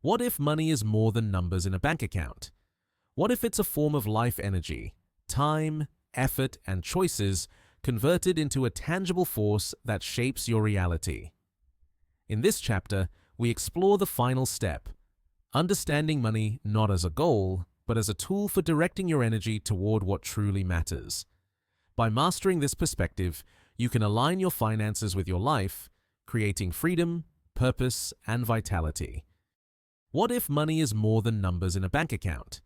What if money is more than numbers in a bank account? What if it's a form of life energy, time, effort, and choices converted into a tangible force that shapes your reality? In this chapter, we explore the final step, understanding money not as a goal, but as a tool for directing your energy toward what truly matters. By mastering this perspective, you can align your finances with your life, creating freedom, purpose, and vitality. What if money is more than numbers in a bank account?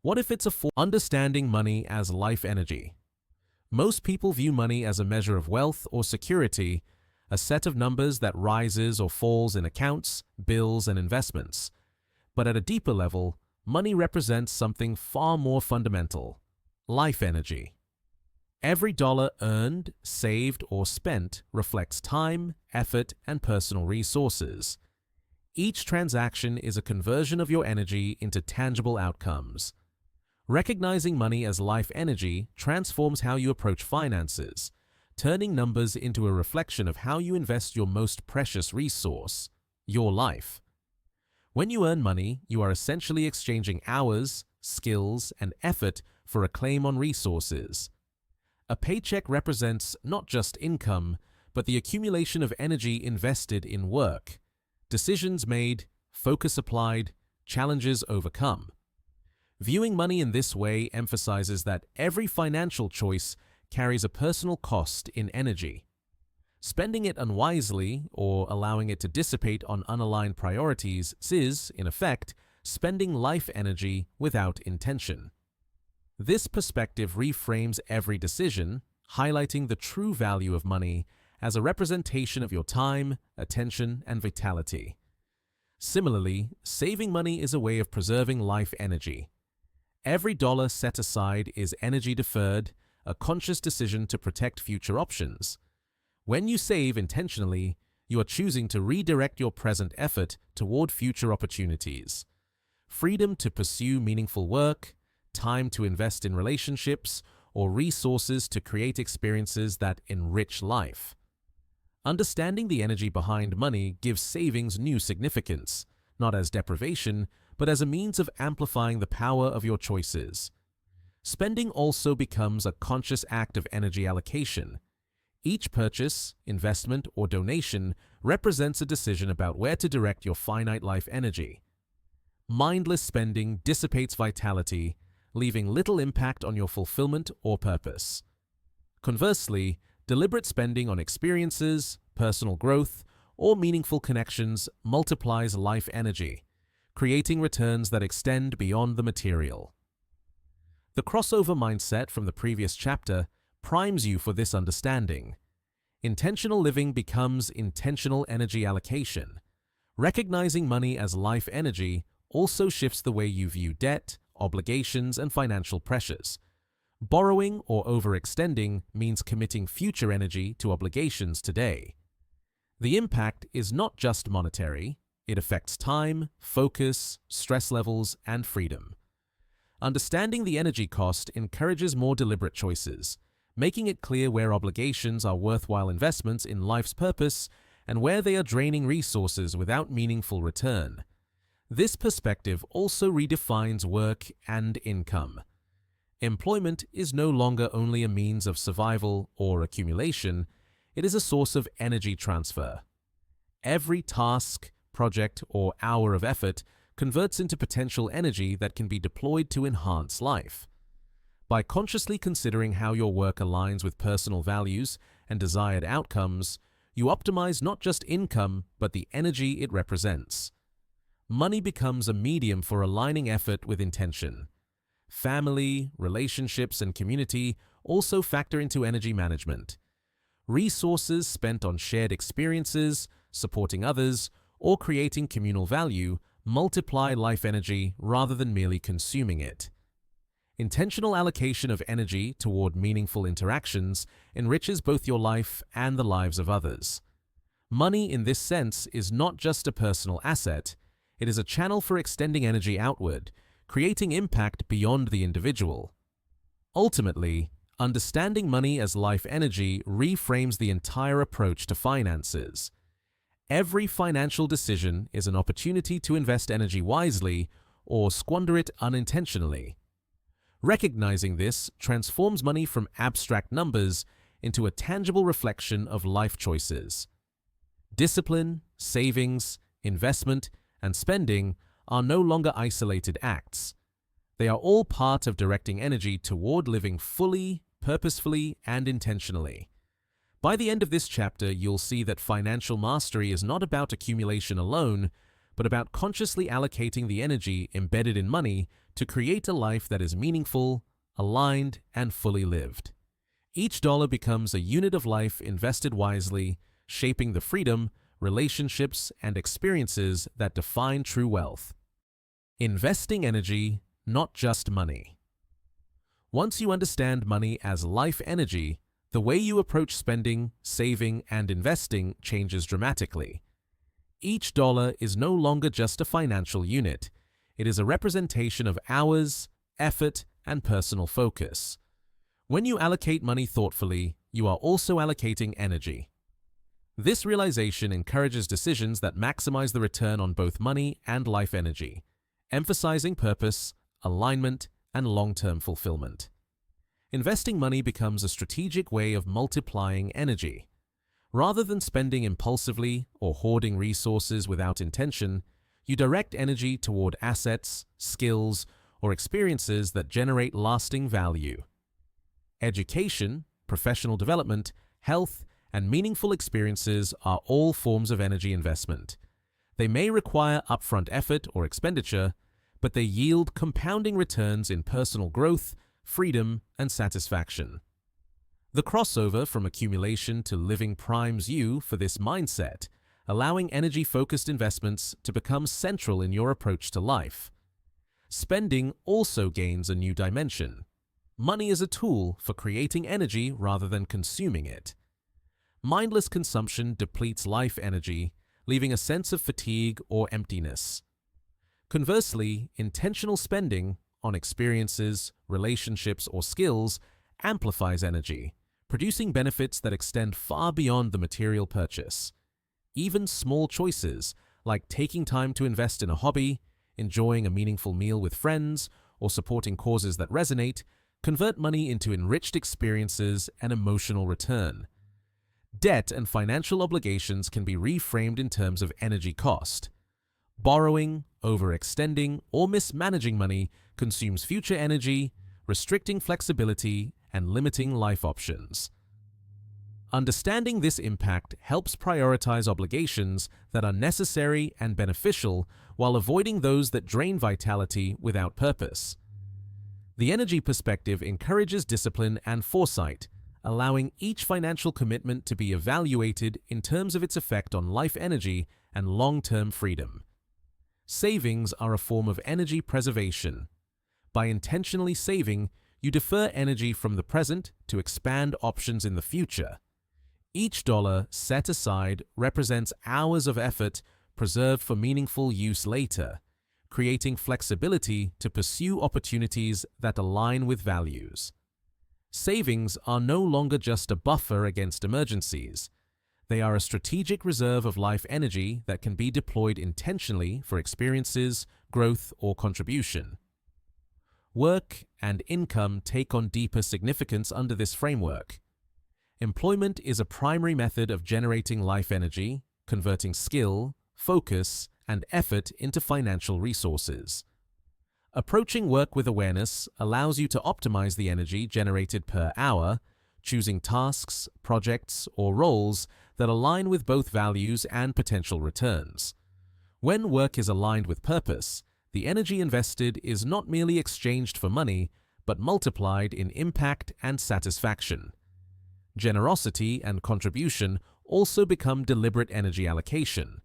What if it's understanding money as life energy? Most people view money as a measure of wealth or security, a set of numbers that rises or falls in accounts, bills, and investments. But at a deeper level, money represents something far more fundamental: life energy. Every dollar earned, saved, or spent reflects time, effort, and personal resources. Each transaction is a conversion of your energy into tangible outcomes. Recognizing money as life energy transforms how you approach finances, turning numbers into a reflection of how you invest your most precious resource, your life. When you earn money, you are essentially exchanging hours, skills, and effort for a claim on resources. A paycheck represents not just income, but the accumulation of energy invested in work, decisions made, focus applied, challenges overcome. Viewing money in this way emphasizes that every financial choice carries a personal cost in energy. Spending it unwisely or allowing it to dissipate on unaligned priorities is, in effect, spending life energy without intention. This perspective reframes every decision, highlighting the true value of money as a representation of your time, attention, and vitality. Similarly, saving money is a way of preserving life energy. Every dollar set aside is energy deferred, a conscious decision to protect future options. When you save intentionally, you are choosing to redirect your present effort toward future opportunities. Freedom to pursue meaningful work, time to invest in relationships, or resources to create experiences that enrich life. Understanding the energy behind money gives savings new significance, not as deprivation, but as a means of amplifying the power of your choices. Spending also becomes a conscious act of energy allocation. Each purchase, investment, or donation represents a decision about where to direct your finite life energy. Mindless spending dissipates vitality, leaving little impact on your fulfillment or purpose. Conversely, deliberate spending on experiences, personal growth, or meaningful connections multiplies life energy, creating returns that extend beyond the material. The crossover mindset from the previous chapter primes you for this understanding. Intentional living becomes intentional energy allocation. Recognizing money as life energy also shifts the way you view debt, obligations, and financial pressures. Borrowing or overextending means committing future energy to obligations today. The impact is not just monetary, it affects time, focus, stress levels, and freedom. Understanding the energy cost encourages more deliberate choices, making it clear where obligations are worthwhile investments in life's purpose and where they are draining resources without meaningful return. This perspective also redefines work and income. Employment is no longer only a means of survival or accumulation, it is a source of energy transfer. Every task, project, or hour of effort converts into potential energy that can be deployed to enhance life. By consciously considering how your work aligns with personal values and desired outcomes, you optimize not just income, but the energy it represents. Money becomes a medium for aligning effort with intention. Family, relationships, and community also factor into energy management. Resources spent on shared experiences, supporting others, or creating communal value multiply life energy rather than merely consuming it. Intentional allocation of energy toward meaningful interactions enriches both your life and the lives of others. Money, in this sense, is not just a personal asset, it is a channel for extending energy outward, creating impact beyond the individual. Ultimately, understanding money as life energy reframes the entire approach to finances. Every financial decision is an opportunity to invest energy wisely or squander it unintentionally. Recognizing this transforms money from abstract numbers into a tangible reflection of life choices. Discipline, savings, investment, and spending are no longer isolated acts. They are all part of directing energy toward living fully, purposefully, and intentionally. By the end of this chapter, you'll see that financial mastery is not about accumulation alone, but about consciously allocating the energy embedded in money to create a life that is meaningful, aligned, and fully lived. Each dollar becomes a unit of life invested wisely, shaping the freedom, relationships, and experiences that define true wealth. Investing energy, not just money. Once you understand money as life energy, the way you approach spending, saving, and investing changes dramatically. Each dollar is no longer just a financial unit. It is a representation of hours, effort, and personal focus. When you allocate money thoughtfully, you are also allocating energy. This realization encourages decisions that maximize the return on both money and life energy, emphasizing purpose, alignment, and long-term fulfillment. Investing money becomes a strategic way of multiplying energy. Rather than spending impulsively or hoarding resources without intention, you direct energy toward assets, skills, or experiences that generate lasting value. Education, professional development, health, and meaningful experiences are all forms of energy investment. They may require upfront effort or expenditure, but they yield compounding returns in personal growth, freedom, and satisfaction. The crossover from accumulation to living primes you for this mindset, allowing energy-focused investments to become central in your approach to life. Spending also gains a new dimension. Money is a tool for creating energy rather than consuming it. Mindless consumption depletes life energy, leaving a sense of fatigue or emptiness. Conversely, intentional spending on experiences, relationships, or skills amplifies energy, producing benefits that extend far beyond the material purchase. Even small choices, like taking time to invest in a hobby, enjoying a meaningful meal with friends, or supporting causes that resonate, convert money into enriched experiences and emotional return. Debt and financial obligations can be reframed in terms of energy cost. Borrowing, overextending, or mismanaging money consumes future energy, restricting flexibility and limiting life options. Understanding this impact helps prioritize obligations that are necessary and beneficial while avoiding those that drain vitality without purpose. The energy perspective encourages discipline and foresight, allowing each financial commitment to be evaluated in terms of its effect on life energy and long-term freedom. Savings are a form of energy preservation. By intentionally saving, you defer energy from the present to expand options in the future. Each dollar set aside represents hours of effort preserved for meaningful use later, creating flexibility to pursue opportunities that align with values. Savings are no longer just a buffer against emergencies. They are a strategic reserve of life energy that can be deployed intentionally for experiences, growth, or contribution. Work and income take on deeper significance under this framework. Employment is a primary method of generating life energy, converting skill, focus, and effort into financial resources. Approaching work with awareness allows you to optimize the energy generated per hour, choosing tasks, projects, or roles that align with both values and potential returns. When work is aligned with purpose, the energy invested is not merely exchanged for money, but multiplied in impact and satisfaction. Generosity and contribution also become deliberate energy allocation.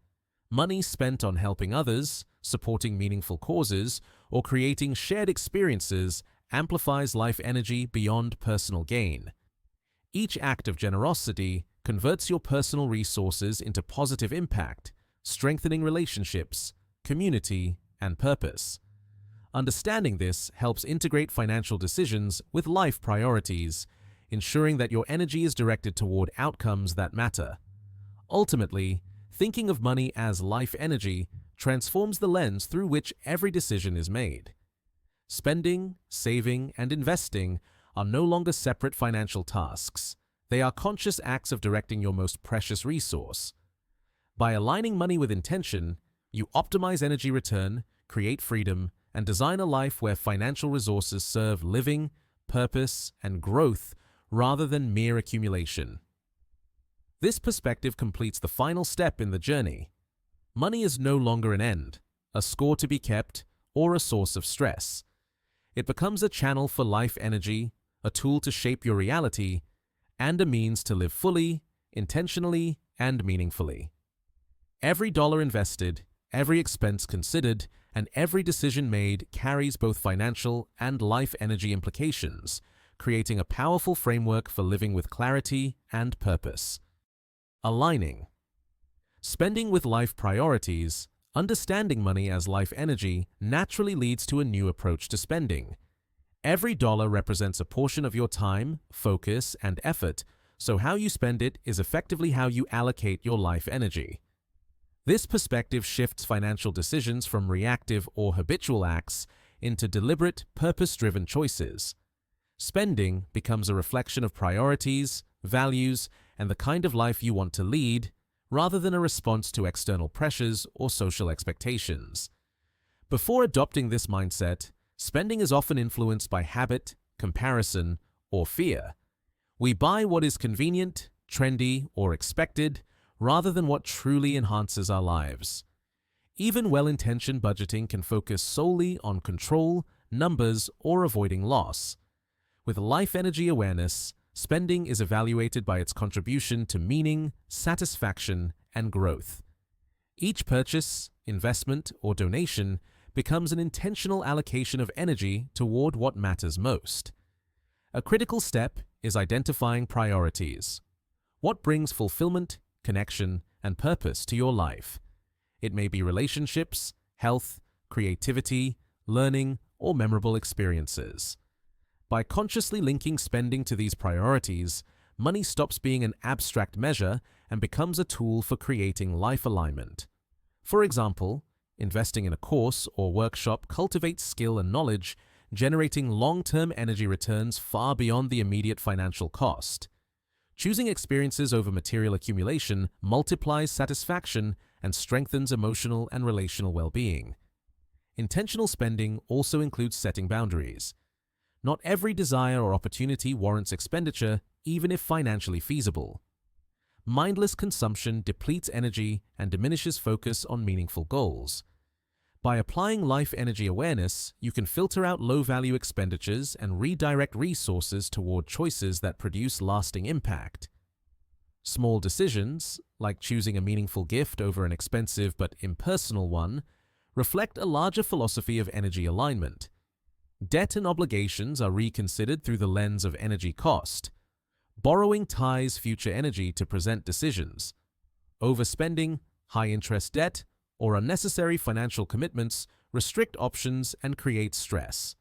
Money spent on helping others, supporting meaningful causes, or creating shared experiences amplifies life energy beyond personal gain. Each act of generosity converts your personal resources into positive impact, strengthening relationships, community, and purpose. Understanding this helps integrate financial decisions with life priorities, ensuring that your energy is directed toward outcomes that matter. Ultimately, Thinking of money as life energy transforms the lens through which every decision is made. Spending, saving, and investing are no longer separate financial tasks. They are conscious acts of directing your most precious resource. By aligning money with intention, you optimize energy return, create freedom, and design a life where financial resources serve living, purpose, and growth rather than mere accumulation. This perspective completes the final step in the journey. Money is no longer an end, a score to be kept, or a source of stress. It becomes a channel for life energy, a tool to shape your reality, and a means to live fully, intentionally, and meaningfully. Every dollar invested, every expense considered, and every decision made carries both financial and life energy implications, creating a powerful framework for living with clarity and purpose. Aligning. Spending with life priorities, understanding money as life energy naturally leads to a new approach to spending. Every dollar represents a portion of your time, focus, and effort, so how you spend it is effectively how you allocate your life energy. This perspective shifts financial decisions from reactive or habitual acts into deliberate, purpose-driven choices. Spending becomes a reflection of priorities, values, and the kind of life you want to lead, rather than a response to external pressures or social expectations. Before adopting this mindset, spending is often influenced by habit, comparison, or fear. We buy what is convenient, trendy, or expected, rather than what truly enhances our lives. Even well-intentioned budgeting can focus solely on control, numbers, or avoiding loss. With life energy awareness, spending is evaluated by its contribution to meaning, satisfaction, and growth. Each purchase, investment, or donation becomes an intentional allocation of energy toward what matters most. A critical step is identifying priorities. What brings fulfillment, connection, and purpose to your life? It may be relationships, health, creativity, learning, or memorable experiences. By consciously linking spending to these priorities, money stops being an abstract measure and becomes a tool for creating life alignment. For example, investing in a course or workshop cultivates skill and knowledge, generating long-term energy returns far beyond the immediate financial cost. Choosing experiences over material accumulation multiplies satisfaction and strengthens emotional and relational well-being. Intentional spending also includes setting boundaries. Not every desire or opportunity warrants expenditure, even if financially feasible. Mindless consumption depletes energy and diminishes focus on meaningful goals. By applying life energy awareness, you can filter out low-value expenditures and redirect resources toward choices that produce lasting impact. Small decisions, like choosing a meaningful gift over an expensive but impersonal one, reflect a larger philosophy of energy alignment. Debt and obligations are reconsidered through the lens of energy cost. Borrowing ties future energy to present decisions. Overspending, high-interest debt, or unnecessary financial commitments restrict options and create stress.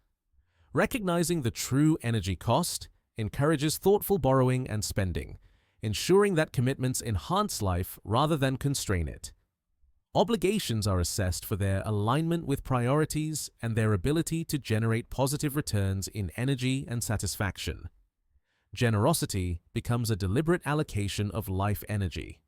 Recognizing the true energy cost encourages thoughtful borrowing and spending, ensuring that commitments enhance life rather than constrain it. Obligations are assessed for their alignment with priorities and their ability to generate positive returns in energy and satisfaction. Generosity becomes a deliberate allocation of life energy.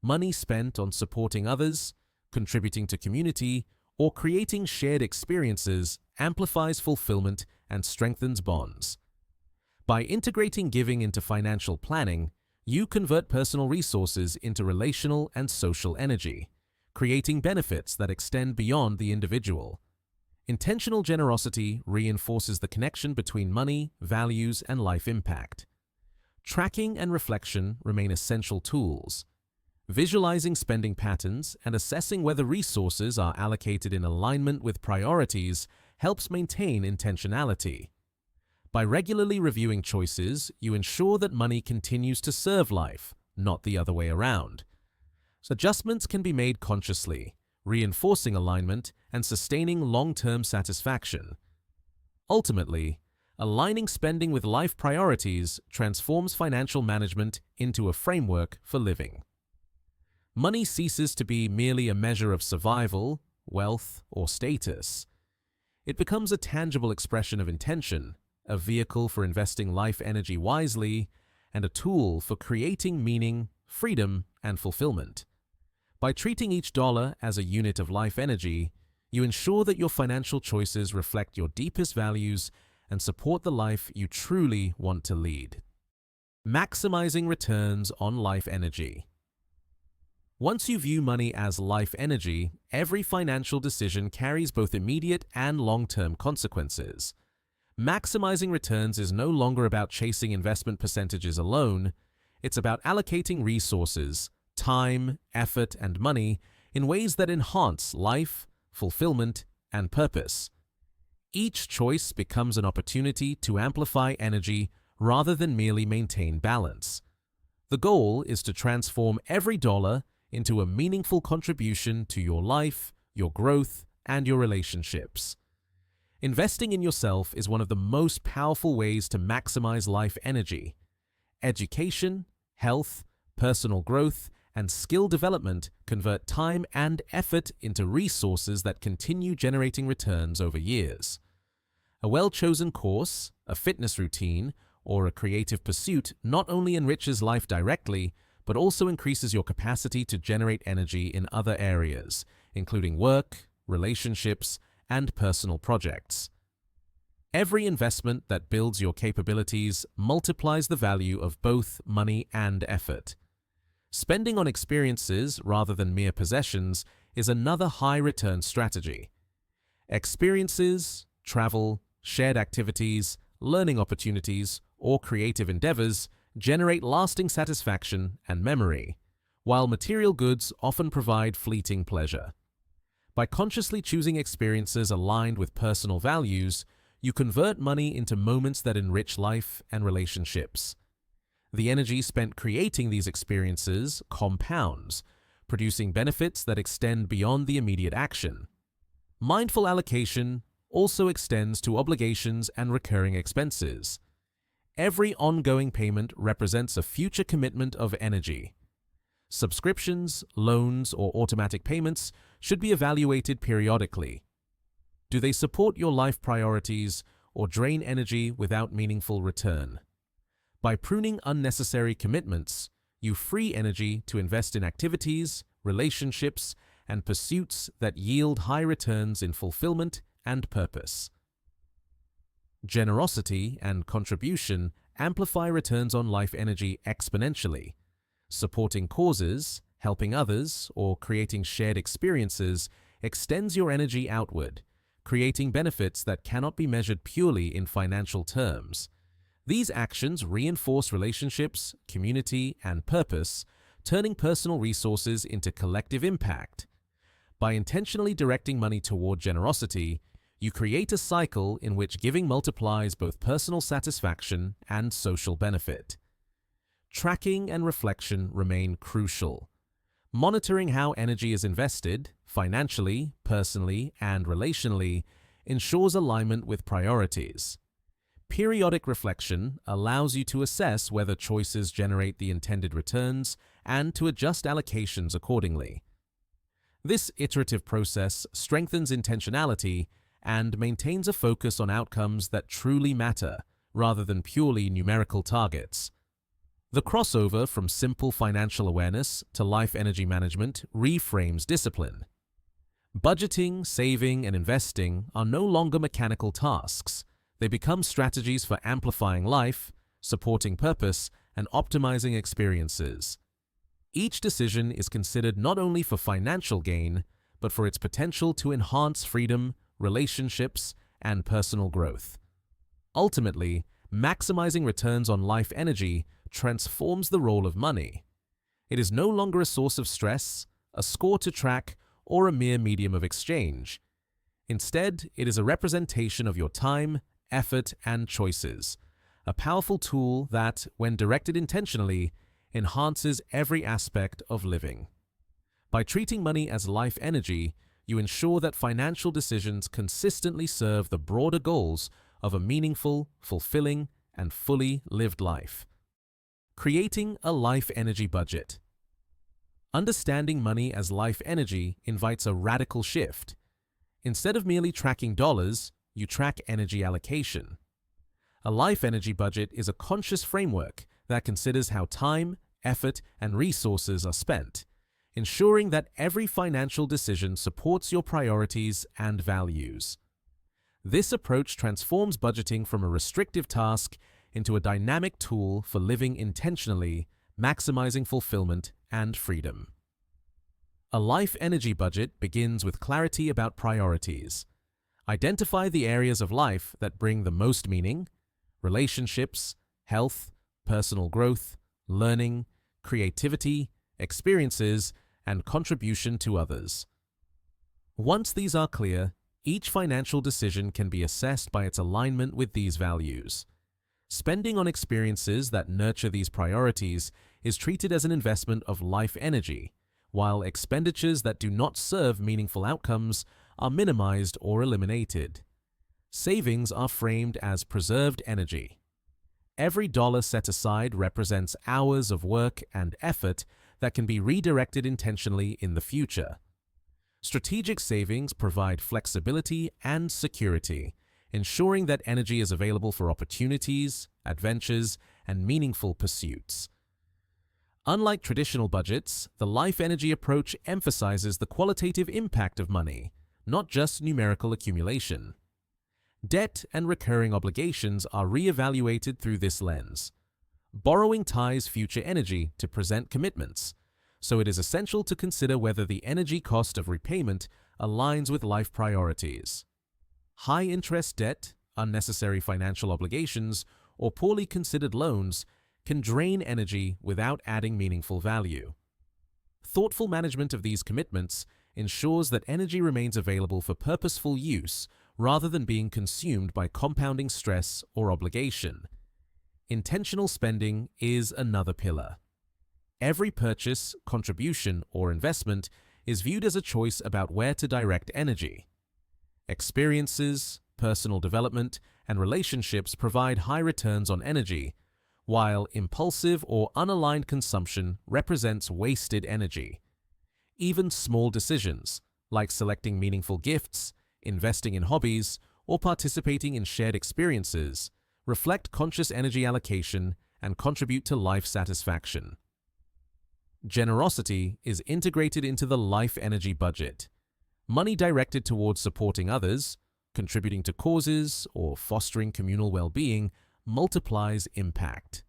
Money spent on supporting others, contributing to community, or creating shared experiences amplifies fulfillment and strengthens bonds. By integrating giving into financial planning, you convert personal resources into relational and social energy, creating benefits that extend beyond the individual. Intentional generosity reinforces the connection between money, values, and life impact. Tracking and reflection remain essential tools. Visualizing spending patterns and assessing whether resources are allocated in alignment with priorities helps maintain intentionality. By regularly reviewing choices, you ensure that money continues to serve life, not the other way around. Adjustments can be made consciously, reinforcing alignment and sustaining long-term satisfaction. Ultimately, aligning spending with life priorities transforms financial management into a framework for living. Money ceases to be merely a measure of survival, wealth, or status. It becomes a tangible expression of intention, a vehicle for investing life energy wisely, and a tool for creating meaning, freedom, and fulfillment. By treating each dollar as a unit of life energy, you ensure that your financial choices reflect your deepest values and support the life you truly want to lead. Maximizing returns on life energy. Once you view money as life energy, every financial decision carries both immediate and long-term consequences. Maximizing returns is no longer about chasing investment percentages alone. It's about allocating resources, time, effort, and money in ways that enhance life, fulfillment, and purpose. Each choice becomes an opportunity to amplify energy rather than merely maintain balance. The goal is to transform every dollar into a meaningful contribution to your life, your growth, and your relationships. Investing in yourself is one of the most powerful ways to maximize life energy. Education, health, personal growth, and skill development convert time and effort into resources that continue generating returns over years. A well-chosen course, a fitness routine, or a creative pursuit not only enriches life directly, but also increases your capacity to generate energy in other areas, including work, relationships, and personal projects. Every investment that builds your capabilities multiplies the value of both money and effort. Spending on experiences rather than mere possessions is another high-return strategy. Experiences, travel, shared activities, learning opportunities, or creative endeavors generate lasting satisfaction and memory, while material goods often provide fleeting pleasure. By consciously choosing experiences aligned with personal values, you convert money into moments that enrich life and relationships. The energy spent creating these experiences compounds, producing benefits that extend beyond the immediate action. Mindful allocation also extends to obligations and recurring expenses. Every ongoing payment represents a future commitment of energy. Subscriptions, loans, or automatic payments should be evaluated periodically. Do they support your life priorities or drain energy without meaningful return? By pruning unnecessary commitments, you free energy to invest in activities, relationships, and pursuits that yield high returns in fulfillment and purpose. Generosity and contribution amplify returns on life energy exponentially. Supporting causes, helping others, or creating shared experiences extends your energy outward, creating benefits that cannot be measured purely in financial terms. These actions reinforce relationships, community, and purpose, turning personal resources into collective impact. By intentionally directing money toward generosity, you create a cycle in which giving multiplies both personal satisfaction and social benefit. Tracking and reflection remain crucial. Monitoring how energy is invested, financially, personally, and relationally, ensures alignment with priorities. Periodic reflection allows you to assess whether choices generate the intended returns and to adjust allocations accordingly. This iterative process strengthens intentionality and maintains a focus on outcomes that truly matter, rather than purely numerical targets. The crossover from simple financial awareness to life energy management reframes discipline. Budgeting, saving, and investing are no longer mechanical tasks. They become strategies for amplifying life, supporting purpose, and optimizing experiences. Each decision is considered not only for financial gain, but for its potential to enhance freedom, relationships, and personal growth. Ultimately, maximizing returns on life energy transforms the role of money. It is no longer a source of stress, a score to track, or a mere medium of exchange. Instead, it is a representation of your time, effort, and choices, a powerful tool that, when directed intentionally, enhances every aspect of living. By treating money as life energy, you ensure that financial decisions consistently serve the broader goals of a meaningful, fulfilling, and fully lived life. Creating a life energy budget. Understanding money as life energy invites a radical shift. Instead of merely tracking dollars, you track energy allocation. A life energy budget is a conscious framework that considers how time, effort, and resources are spent, ensuring that every financial decision supports your priorities and values. This approach transforms budgeting from a restrictive task into a dynamic tool for living intentionally, maximizing fulfillment and freedom. A life energy budget begins with clarity about priorities. Identify the areas of life that bring the most meaning: relationships, health, personal growth, learning, creativity, experiences, and contribution to others. Once these are clear, each financial decision can be assessed by its alignment with these values. Spending on experiences that nurture these priorities is treated as an investment of life energy, while expenditures that do not serve meaningful outcomes are minimized or eliminated. Savings are framed as preserved energy. Every dollar set aside represents hours of work and effort that can be redirected intentionally in the future. Strategic savings provide flexibility and security, ensuring that energy is available for opportunities, adventures, and meaningful pursuits. Unlike traditional budgets, the life energy approach emphasizes the qualitative impact of money, not just numerical accumulation. Debt and recurring obligations are re-evaluated through this lens. Borrowing ties future energy to present commitments, so it is essential to consider whether the energy cost of repayment aligns with life priorities. High-interest debt, unnecessary financial obligations, or poorly considered loans can drain energy without adding meaningful value. Thoughtful management of these commitments ensures that energy remains available for purposeful use rather than being consumed by compounding stress or obligation. Intentional spending is another pillar. Every purchase, contribution, or investment is viewed as a choice about where to direct energy. Experiences, personal development, and relationships provide high returns on energy, while impulsive or unaligned consumption represents wasted energy. Even small decisions, like selecting meaningful gifts, investing in hobbies, or participating in shared experiences, reflect conscious energy allocation and contribute to life satisfaction. Generosity is integrated into the life energy budget. Money directed towards supporting others, contributing to causes, or fostering communal well-being multiplies impact.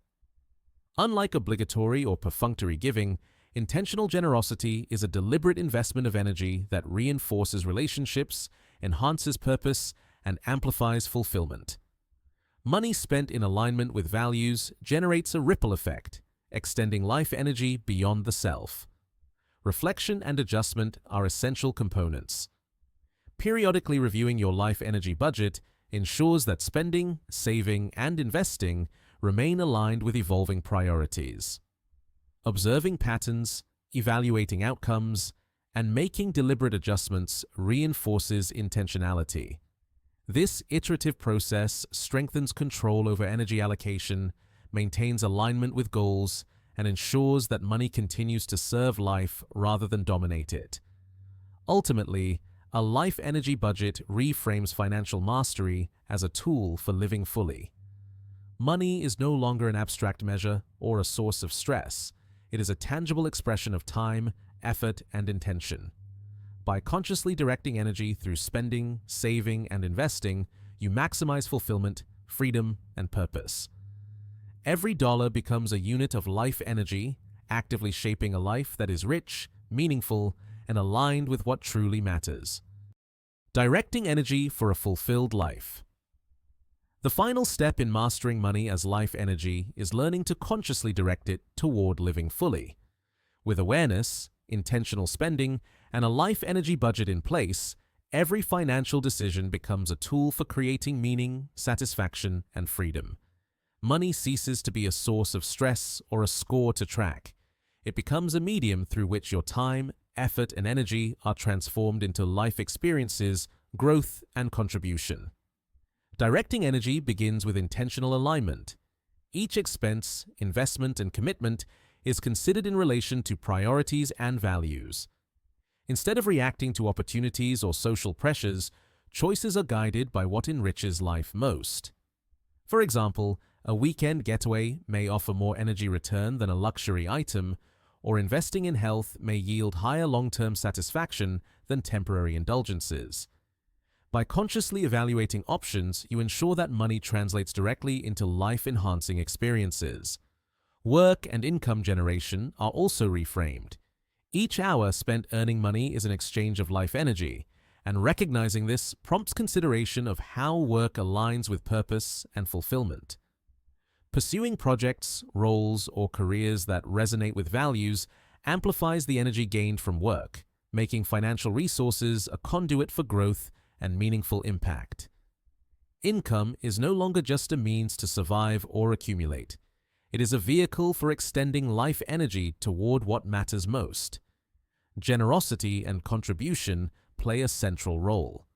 Unlike obligatory or perfunctory giving, intentional generosity is a deliberate investment of energy that reinforces relationships, enhances purpose, and amplifies fulfillment. Money spent in alignment with values generates a ripple effect, extending life energy beyond the self. Reflection and adjustment are essential components. Periodically reviewing your life energy budget ensures that spending, saving, and investing remain aligned with evolving priorities. Observing patterns, evaluating outcomes, and making deliberate adjustments reinforces intentionality. This iterative process strengthens control over energy allocation, maintains alignment with goals, and ensures that money continues to serve life rather than dominate it. Ultimately, a life energy budget reframes financial mastery as a tool for living fully. Money is no longer an abstract measure or a source of stress. It is a tangible expression of time, effort, and intention. By consciously directing energy through spending, saving, and investing, you maximize fulfillment, freedom, and purpose. Every dollar becomes a unit of life energy, actively shaping a life that is rich, meaningful, and aligned with what truly matters. Directing energy for a fulfilled life. The final step in mastering money as life energy is learning to consciously direct it toward living fully. With awareness, intentional spending, and a life energy budget in place, every financial decision becomes a tool for creating meaning, satisfaction, and freedom. Money ceases to be a source of stress or a score to track. It becomes a medium through which your time, effort, and energy are transformed into life experiences, growth, and contribution. Directing energy begins with intentional alignment. Each expense, investment, and commitment is considered in relation to priorities and values. Instead of reacting to opportunities or social pressures, choices are guided by what enriches life most. For example, a weekend getaway may offer more energy return than a luxury item, or investing in health may yield higher long-term satisfaction than temporary indulgences. By consciously evaluating options, you ensure that money translates directly into life-enhancing experiences. Work and income generation are also reframed. Each hour spent earning money is an exchange of life energy, and recognizing this prompts consideration of how work aligns with purpose and fulfillment. Pursuing projects, roles, or careers that resonate with values amplifies the energy gained from work, making financial resources a conduit for growth and meaningful impact. Income is no longer just a means to survive or accumulate. It is a vehicle for extending life energy toward what matters most. Generosity and contribution play a central role.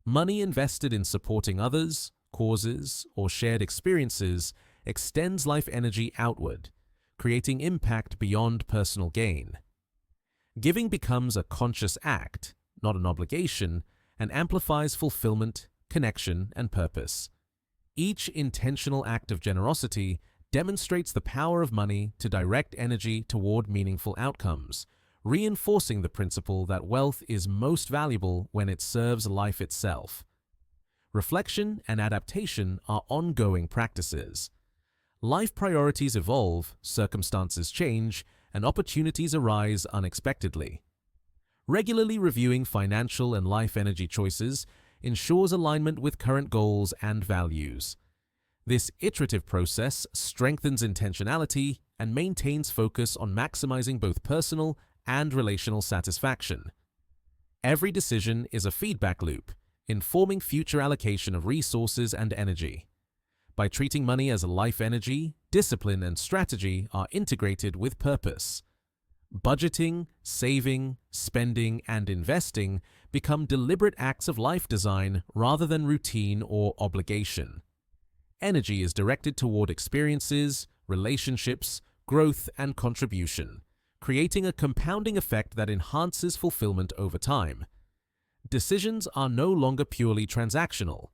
Money invested in supporting others, causes, or shared experiences extends life energy outward, creating impact beyond personal gain. Giving becomes a conscious act, not an obligation, and amplifies fulfillment, connection, and purpose. Each intentional act of generosity demonstrates the power of money to direct energy toward meaningful outcomes, reinforcing the principle that wealth is most valuable when it serves life itself. Reflection and adaptation are ongoing practices. Life priorities evolve, circumstances change, and opportunities arise unexpectedly. Regularly reviewing financial and life energy choices ensures alignment with current goals and values. This iterative process strengthens intentionality and maintains focus on maximizing both personal and relational satisfaction. Every decision is a feedback loop, informing future allocation of resources and energy. By treating money as a life energy, discipline and strategy are integrated with purpose. Budgeting, saving, spending, and investing become deliberate acts of life design rather than routine or obligation. Energy is directed toward experiences, relationships, growth, and contribution, creating a compounding effect that enhances fulfillment over time. Decisions are no longer purely transactional.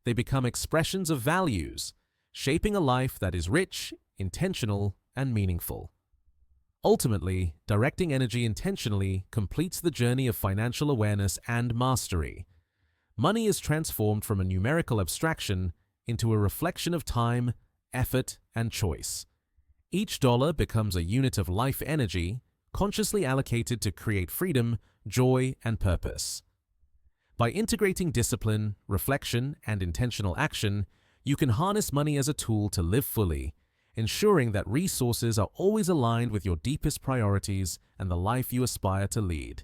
They become expressions of values, shaping a life that is rich, intentional, and meaningful. Ultimately, directing energy intentionally completes the journey of financial awareness and mastery. Money is transformed from a numerical abstraction into a reflection of time, effort, and choice. Each dollar becomes a unit of life energy, consciously allocated to create freedom, joy, and purpose. By integrating discipline, reflection, and intentional action, you can harness money as a tool to live fully, ensuring that resources are always aligned with your deepest priorities and the life you aspire to lead.